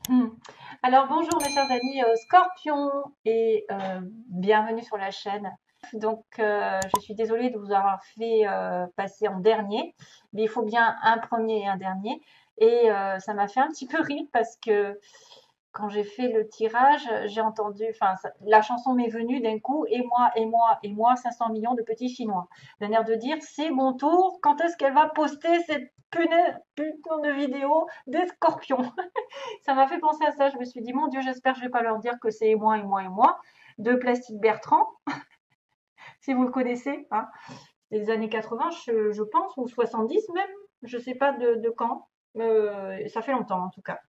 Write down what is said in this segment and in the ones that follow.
Hmm. Alors bonjour mes chers amis Scorpion et bienvenue sur la chaîne. Donc je suis désolée de vous avoir fait passer en dernier, mais il faut bien un premier et un dernier. Et ça m'a fait un petit peu rire parce que quand j'ai fait le tirage, j'ai entendu, enfin la chanson m'est venue d'un coup, et moi, et moi, et moi, 500 millions de petits Chinois. D'un air de dire, c'est mon tour, quand est-ce qu'elle va poster cette putain de vidéo des scorpions? Ça m'a fait penser à ça. Je me suis dit, mon Dieu, j'espère que je vais pas leur dire que c'est moi et moi et moi. De Plastique Bertrand, si vous le connaissez, hein, des années 80, je pense, ou 70 même. Je sais pas de quand. Ça fait longtemps en tout cas.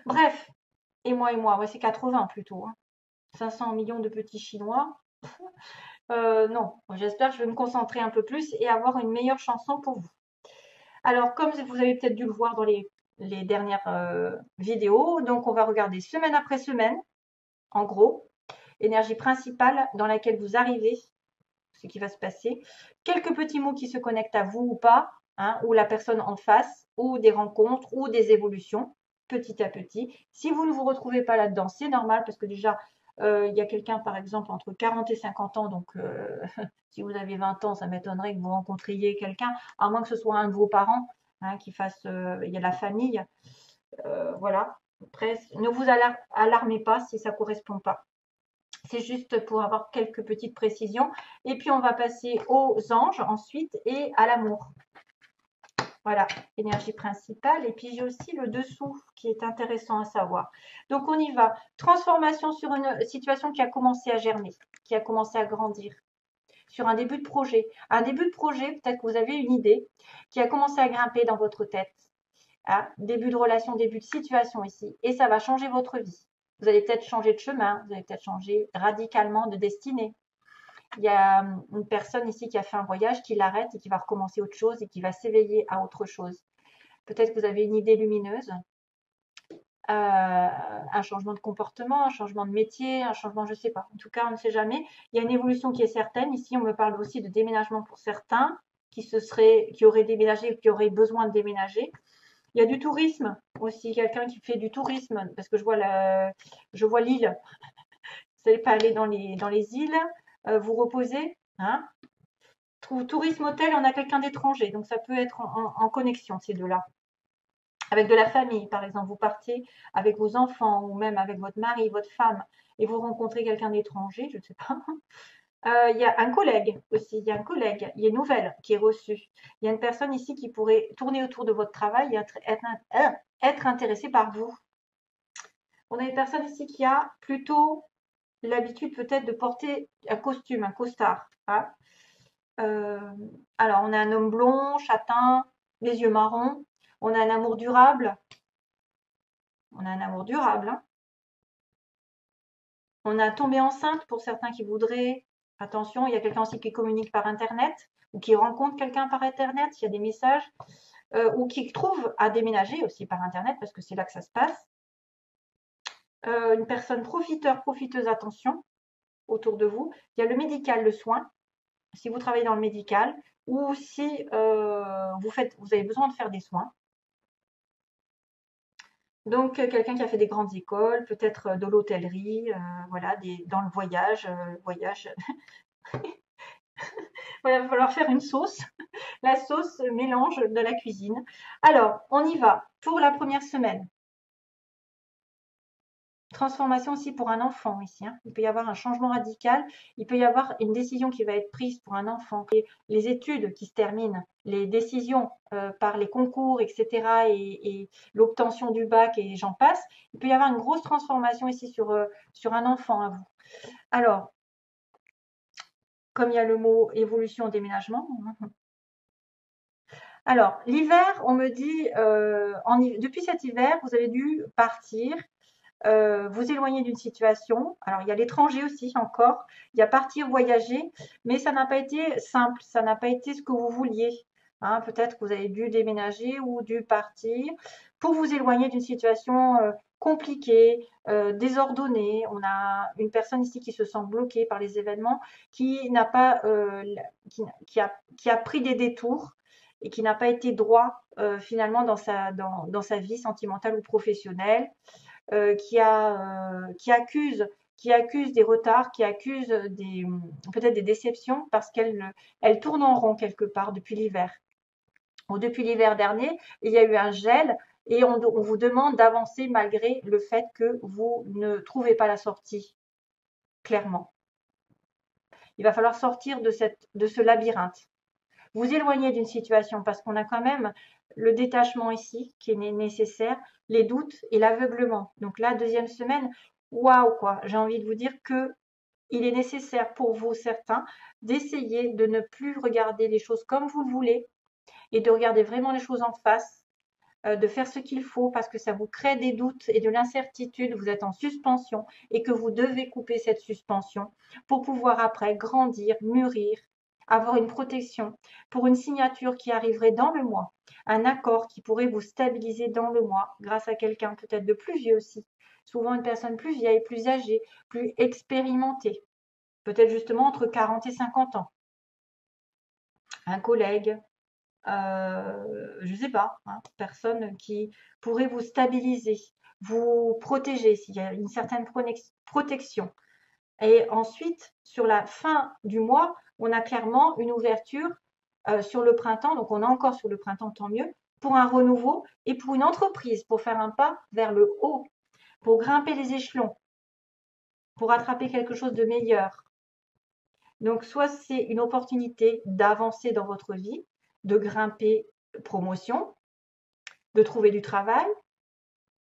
Bref, et moi, ouais, c'est 80 plutôt, hein. 500 millions de petits Chinois. Non, j'espère que je vais me concentrer un peu plus et avoir une meilleure chanson pour vous. Alors, comme vous avez peut-être dû le voir dans les dernières vidéos, donc on va regarder semaine après semaine, en gros, énergie principale dans laquelle vous arrivez, ce qui va se passer, quelques petits mots qui se connectent à vous ou pas, hein, ou la personne en face, ou des rencontres, ou des évolutions, petit à petit. Si vous ne vous retrouvez pas là-dedans, c'est normal parce que déjà, il y a quelqu'un, par exemple, entre 40 et 50 ans, donc si vous avez 20 ans, ça m'étonnerait que vous rencontriez quelqu'un, à moins que ce soit un de vos parents, hein, qui fasse, il y a la famille, voilà. Après, ne vous alarmez pas si ça ne correspond pas. C'est juste pour avoir quelques petites précisions. Et puis, on va passer aux anges ensuite et à l'amour. Voilà, énergie principale. Et puis, j'ai aussi le dessous qui est intéressant à savoir. Donc, on y va. Transformation sur une situation qui a commencé à germer, qui a commencé à grandir. Sur un début de projet. Un début de projet, peut-être que vous avez une idée qui a commencé à grimper dans votre tête. Ah, début de relation, début de situation ici. Et ça va changer votre vie. Vous allez peut-être changer de chemin, vous allez peut-être changer radicalement de destinée. Il y a une personne ici qui a fait un voyage, qui l'arrête et qui va recommencer autre chose et qui va s'éveiller à autre chose. Peut-être que vous avez une idée lumineuse, un changement de comportement, un changement de métier, un changement, je ne sais pas. En tout cas, on ne sait jamais. Il y a une évolution qui est certaine. Ici, on me parle aussi de déménagement pour certains qui auraient déménagé ou qui auraient besoin de déménager. Il y a du tourisme aussi, quelqu'un qui fait du tourisme, parce que je vois l'île. Vous n'allez pas aller dans les îles, vous reposer, hein. Tourisme hôtel, on a quelqu'un d'étranger, donc ça peut être en connexion ces deux-là. Avec de la famille, par exemple, vous partez avec vos enfants ou même avec votre mari, votre femme, et vous rencontrez quelqu'un d'étranger, je ne sais pas. Il y a un collègue aussi, il y a un collègue, il y a une nouvelle qui est reçue. Il y a une personne ici qui pourrait tourner autour de votre travail et être intéressée par vous. On a une personne ici qui a plutôt l'habitude peut-être de porter un costume, un costard, hein. Euh, alors, on a un homme blond, châtain, les yeux marrons. On a un amour durable. On a un amour durable, hein. On a tombé enceinte pour certains qui voudraient. Attention, il y a quelqu'un aussi qui communique par Internet ou qui rencontre quelqu'un par Internet, il y a des messages, ou qui trouve à déménager aussi par Internet parce que c'est là que ça se passe. Une personne profiteur, profiteuse, attention autour de vous. Il y a le médical, le soin. Si vous travaillez dans le médical ou si vous avez besoin de faire des soins. Donc, quelqu'un qui a fait des grandes écoles, peut-être de l'hôtellerie, voilà, dans le voyage. Voilà, il va falloir faire une sauce. La sauce mélange de la cuisine. Alors, on y va pour la première semaine. Transformation aussi pour un enfant ici, hein. Il peut y avoir un changement radical, il peut y avoir une décision qui va être prise pour un enfant. Et les études qui se terminent, les décisions par les concours, etc. et l'obtention du bac et j'en passe, il peut y avoir une grosse transformation ici sur un enfant à vous. Alors, comme il y a le mot évolution, déménagement. Alors, l'hiver, on me dit, depuis cet hiver, vous avez dû partir, vous éloigner d'une situation. Alors, il y a l'étranger aussi encore, il y a partir, voyager, mais ça n'a pas été simple, ça n'a pas été ce que vous vouliez, hein. Peut-être que vous avez dû déménager ou dû partir pour vous éloigner d'une situation compliquée, désordonnée. On a une personne ici qui se sent bloquée par les événements, qui n'a pas, qui a pris des détours et qui n'a pas été droit finalement dans sa vie sentimentale ou professionnelle, qui accuse des retards, qui accuse peut-être des déceptions parce qu'elle tourne en rond quelque part depuis l'hiver. Ou depuis l'hiver dernier, il y a eu un gel et on vous demande d'avancer malgré le fait que vous ne trouvez pas la sortie, clairement. Il va falloir sortir de ce labyrinthe. Vous éloigner d'une situation parce qu'on a quand même le détachement ici qui est nécessaire, les doutes et l'aveuglement. Donc la deuxième semaine, waouh quoi, j'ai envie de vous dire que il est nécessaire pour vous certains d'essayer de ne plus regarder les choses comme vous le voulez et de regarder vraiment les choses en face, de faire ce qu'il faut parce que ça vous crée des doutes et de l'incertitude, vous êtes en suspension et que vous devez couper cette suspension pour pouvoir après grandir, mûrir, avoir une protection pour une signature qui arriverait dans le mois, un accord qui pourrait vous stabiliser dans le mois grâce à quelqu'un peut-être de plus vieux aussi, souvent une personne plus vieille, plus âgée, plus expérimentée, peut-être justement entre 40 et 50 ans, un collègue, je ne sais pas, hein, personne qui pourrait vous stabiliser, vous protéger s'il y a une certaine protection. Et ensuite, sur la fin du mois, on a clairement une ouverture sur le printemps, donc on est encore sur le printemps, tant mieux, pour un renouveau et pour une entreprise, pour faire un pas vers le haut, pour grimper les échelons, pour attraper quelque chose de meilleur. Donc, soit c'est une opportunité d'avancer dans votre vie, de grimper promotion, de trouver du travail,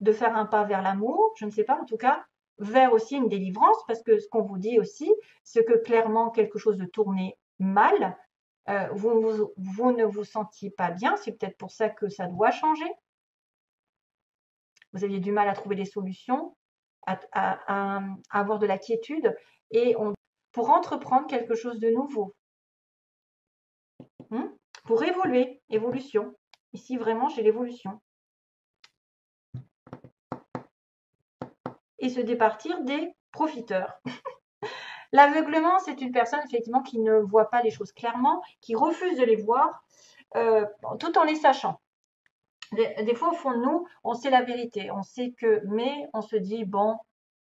de faire un pas vers l'amour, je ne sais pas, en tout cas, vers aussi une délivrance, parce que ce qu'on vous dit aussi, c'est que clairement quelque chose de tourné mal, vous ne vous sentiez pas bien, c'est peut-être pour ça que ça doit changer. Vous aviez du mal à trouver des solutions, à avoir de la quiétude, et pour entreprendre quelque chose de nouveau, pour évoluer, évolution. Ici, vraiment, j'ai l'évolution. Et se départir des profiteurs. L'aveuglement, c'est une personne effectivement qui ne voit pas les choses clairement, qui refuse de les voir tout en les sachant. Des fois, au fond de nous, on sait la vérité, on sait que, mais on se dit, bon,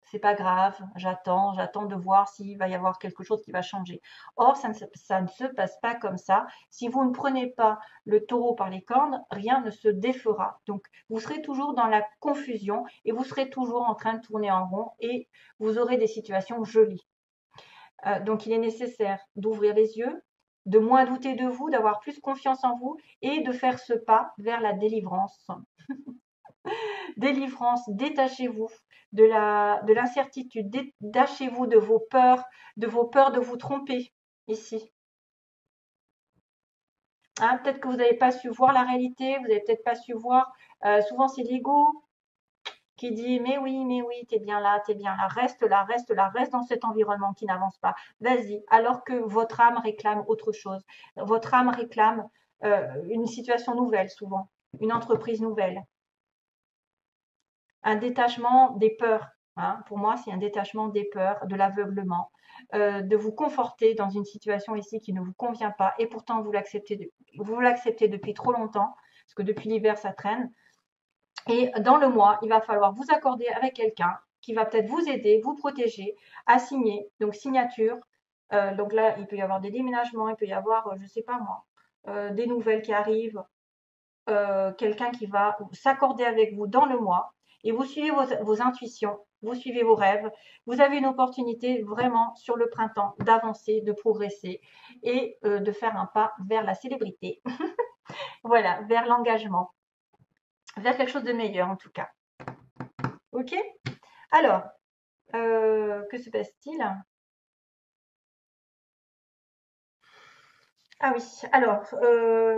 c'est pas grave, j'attends de voir s'il va y avoir quelque chose qui va changer. Or, ça ne se passe pas comme ça. Si vous ne prenez pas le taureau par les cornes, rien ne se défera. Donc, vous serez toujours dans la confusion et vous serez toujours en train de tourner en rond et vous aurez des situations jolies. Donc, il est nécessaire d'ouvrir les yeux, de moins douter de vous, d'avoir plus confiance en vous et de faire ce pas vers la délivrance. Délivrance, détachez-vous de l'incertitude, détachez-vous de vos peurs de vous tromper ici. Hein, peut-être que vous n'avez pas su voir la réalité, vous n'avez peut-être pas su voir, souvent c'est l'ego qui dit mais oui, t'es bien là, reste là, reste dans cet environnement qui n'avance pas. Vas-y, alors que votre âme réclame autre chose. Votre âme réclame une situation nouvelle souvent, une entreprise nouvelle. Un détachement des peurs. Hein. Pour moi, c'est un détachement des peurs, de l'aveuglement, de vous conforter dans une situation ici qui ne vous convient pas et pourtant vous l'acceptez depuis trop longtemps, parce que depuis l'hiver, ça traîne. Et dans le mois, il va falloir vous accorder avec quelqu'un qui va peut-être vous aider, vous protéger, à signer. Donc, signature. Donc là, il peut y avoir des déménagements, il peut y avoir, je ne sais pas moi, des nouvelles qui arrivent, quelqu'un qui va s'accorder avec vous dans le mois et vous suivez vos intuitions, vous suivez vos rêves. Vous avez une opportunité vraiment sur le printemps d'avancer, de progresser et de faire un pas vers la célébrité. Voilà, vers l'engagement, vers quelque chose de meilleur en tout cas. Ok? Alors, que se passe-t-il? Ah oui, alors,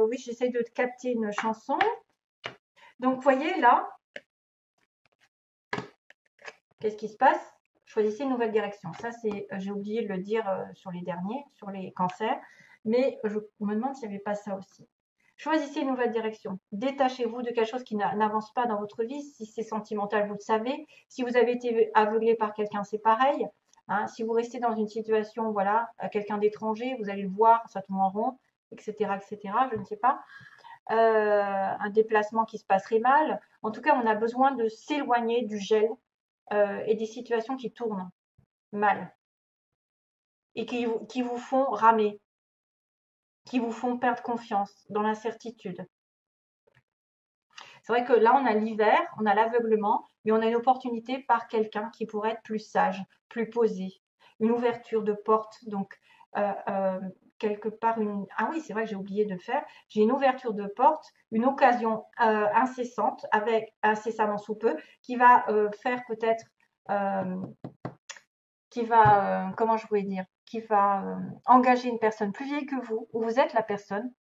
oui, j'essaie de capter une chanson. Donc, vous voyez là, qu'est-ce qui se passe? Choisissez une nouvelle direction. Ça, c'est, j'ai oublié de le dire sur les derniers, sur les cancers, mais je me demande s'il n'y avait pas ça aussi. Choisissez une nouvelle direction. Détachez-vous de quelque chose qui n'avance pas dans votre vie. Si c'est sentimental, vous le savez. Si vous avez été aveuglé par quelqu'un, c'est pareil. Hein. Si vous restez dans une situation, voilà, quelqu'un d'étranger, vous allez le voir, ça tourne en rond. etc., etc., je ne sais pas. Un déplacement qui se passerait mal. En tout cas, on a besoin de s'éloigner du gel et des situations qui tournent mal et qui vous font ramer, qui vous font perdre confiance dans l'incertitude. C'est vrai que là, on a l'hiver, on a l'aveuglement, mais on a une opportunité par quelqu'un qui pourrait être plus sage, plus posé, une ouverture de porte. Donc, quelque part, ah oui, c'est vrai que j'ai oublié de faire. J'ai une ouverture de porte, une occasion incessante, avec incessamment sous peu, qui va faire peut-être, euh, qui va, comment je voulais dire, qui va engager une personne plus vieille que vous, ou vous êtes la personne.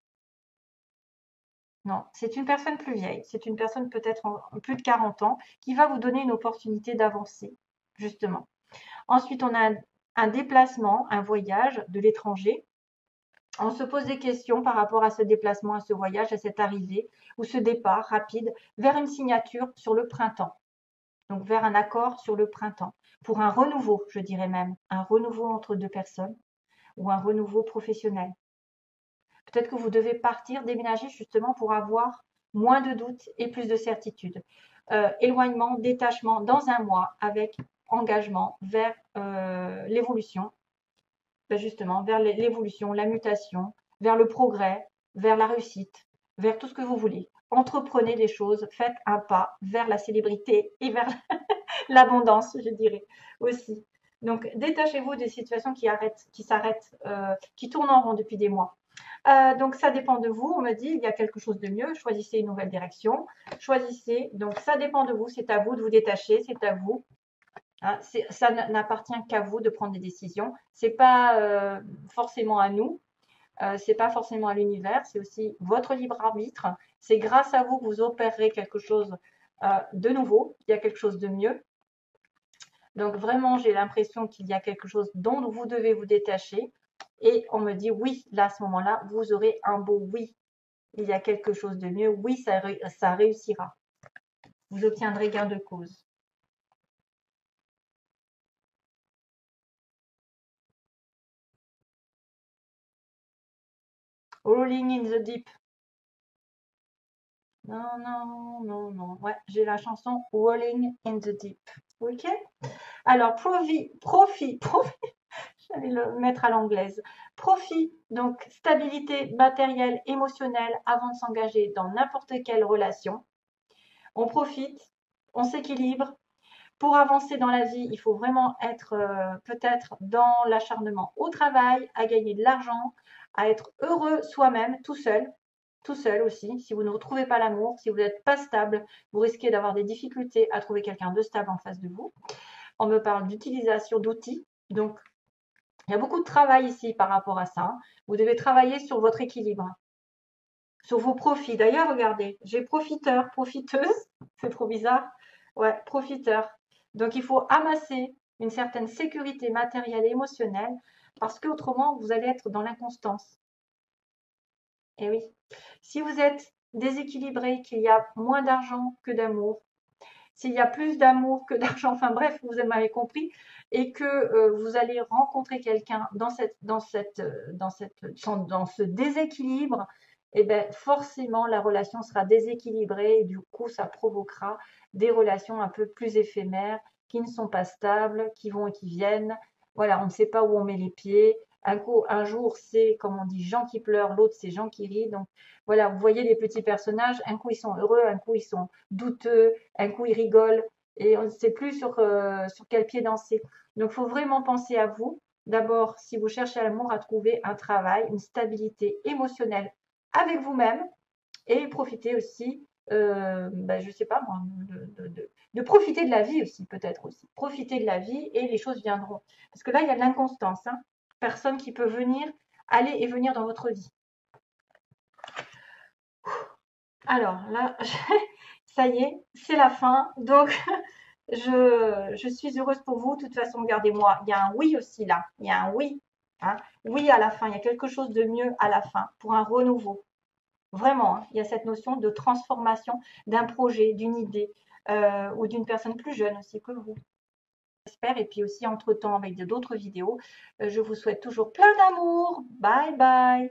Non, c'est une personne plus vieille, c'est une personne peut-être en plus de 40 ans qui va vous donner une opportunité d'avancer, justement. Ensuite, on a un déplacement, un voyage de l'étranger. On se pose des questions par rapport à ce déplacement, à ce voyage, à cette arrivée ou ce départ rapide vers une signature sur le printemps. Donc vers un accord sur le printemps. Pour un renouveau, je dirais même, un renouveau entre deux personnes ou un renouveau professionnel. Peut-être que vous devez partir, déménager justement pour avoir moins de doutes et plus de certitude. Éloignement, détachement dans un mois avec engagement vers l'évolution, justement, vers l'évolution, la mutation, vers le progrès, vers la réussite, vers tout ce que vous voulez. Entreprenez des choses, faites un pas vers la célébrité et vers l'abondance, je dirais aussi. Donc, détachez-vous des situations qui s'arrêtent, qui tournent en rond depuis des mois. Donc, ça dépend de vous. On me dit, il y a quelque chose de mieux. Choisissez une nouvelle direction. Choisissez. Donc, ça dépend de vous. C'est à vous de vous détacher. C'est à vous. Hein, ça n'appartient qu'à vous de prendre des décisions. C'est pas forcément à nous. C'est pas forcément à l'univers. C'est aussi votre libre arbitre. C'est grâce à vous que vous opérerez quelque chose de nouveau. Il y a quelque chose de mieux. Donc, vraiment, j'ai l'impression qu'il y a quelque chose dont vous devez vous détacher. Et on me dit oui, là, à ce moment-là, vous aurez un beau oui. Il y a quelque chose de mieux. Oui, ça réussira. Vous obtiendrez gain de cause. Rolling in the deep. Non, non, non, non. Ouais, j'ai la chanson Rolling in the deep. Ok? Alors, profit. J'allais le mettre à l'anglaise. Profit, donc stabilité matérielle, émotionnelle avant de s'engager dans n'importe quelle relation. On profite, on s'équilibre. Pour avancer dans la vie, il faut vraiment être peut-être dans l'acharnement au travail, à gagner de l'argent, à être heureux soi-même, tout seul aussi. Si vous ne retrouvez pas l'amour, si vous n'êtes pas stable, vous risquez d'avoir des difficultés à trouver quelqu'un de stable en face de vous. On me parle d'utilisation d'outils, donc il y a beaucoup de travail ici par rapport à ça. Vous devez travailler sur votre équilibre, sur vos profits. D'ailleurs, regardez, j'ai profiteur, profiteuse, c'est trop bizarre. Ouais, profiteur. Donc, il faut amasser une certaine sécurité matérielle et émotionnelle parce qu'autrement, vous allez être dans l'inconstance. Et oui, si vous êtes déséquilibré, qu'il y a moins d'argent que d'amour, s'il y a plus d'amour que d'argent, enfin bref, vous m'avez compris, et que vous allez rencontrer quelqu'un dans ce déséquilibre, et bien forcément la relation sera déséquilibrée et du coup ça provoquera des relations un peu plus éphémères, qui ne sont pas stables, qui vont et qui viennent. Voilà, on ne sait pas où on met les pieds. Un jour, c'est, comme on dit, Jean qui pleure, l'autre, c'est Jean qui rit. Donc, voilà, vous voyez les petits personnages, un coup, ils sont heureux, un coup, ils sont douteux, un coup, ils rigolent et on ne sait plus sur quel pied danser. Donc, il faut vraiment penser à vous. D'abord, si vous cherchez l'amour, à trouver un travail, une stabilité émotionnelle avec vous-même et profiter aussi, je ne sais pas moi, de profiter de la vie aussi, peut-être aussi. Profiter de la vie et les choses viendront. Parce que là, il y a de l'inconstance. Hein. Personne qui peut venir, aller et venir dans votre vie. Alors là, ça y est, c'est la fin. Donc, je suis heureuse pour vous. De toute façon, regardez-moi, il y a un oui aussi là. Il y a un oui. Hein. Oui à la fin. Il y a quelque chose de mieux à la fin pour un renouveau. Vraiment, hein, il y a cette notion de transformation d'un projet, d'une idée ou d'une personne plus jeune aussi que vous. J'espère. Et puis aussi, entre-temps, avec d'autres vidéos, je vous souhaite toujours plein d'amour. Bye bye.